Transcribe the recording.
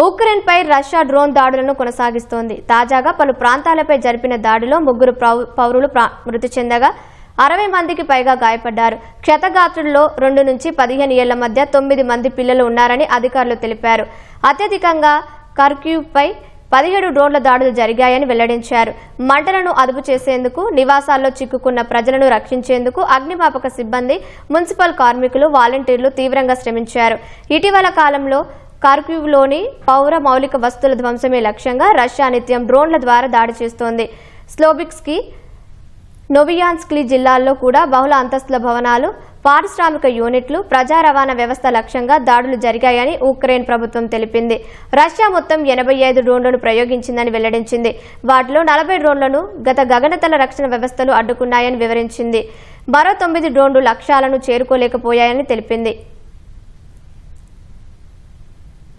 ఉక్రెయిన్పై Russia drone దాడులను కొనసాగిస్తోంది. తాజాగా పలు ప్రాంతాలపై జరిపిన దాడిలో 3 పౌరులు మృతి చెందగా 60 మందికి పైగా గాయపడ్డారు. క్షతగాత్రుల్లో 2 నుంచి 15 ఏళ్ల మధ్య 9 మంది పిల్లలు ఉన్నారని అధికారులు తెలిపారు. అత్యధికంగా ఖర్కివ్పై 17 డ్రోన్ల దాడులు జరిగాయని వెల్లడించారు. మంటలను అదుపు చేసేందుకు, నివాసాల్లో చిక్కుకున్న ప్రజలను రక్షించేందుకు అగ్నిమాపక సిబ్బంది, మున్సిపల్ కార్మికులు, వాలంటీర్లు తీవ్రంగా శ్రమించారు. ఇటీవల కాలంలో ఖర్కివ్లోని పౌర మౌలిక వస్తువుల ధ్వంసమే లక్ష్యంగా రష్యా నిత్యం డ్రోన్ల ద్వారా దాడి చేస్తోంది. స్లోబిస్కీ, నోవియాన్స్కీ జిల్లాల్లో కూడా బహుళ అంతస్తుల భవనాలు, పారిశ్రామిక యూనిట్లు, ప్రజా రవాణా వ్యవస్థ లక్ష్యంగా దాడులు జరిగాయని ఉక్రెయిన్ ప్రభుత్వం తెలిపింది. రష్యా మొత్తం 85 డ్రోన్లను ప్రయోగించిందని వెల్లడించింది. వాటిలో 40 డ్రోన్లను గగనతల రక్షణ వ్యవస్థలు అడ్డుకున్నాయని వివరించింది. మరో 9 డ్రోన్లు లక్ష్యాలను చేరుకోలేకపోయాయని తెలిపింది.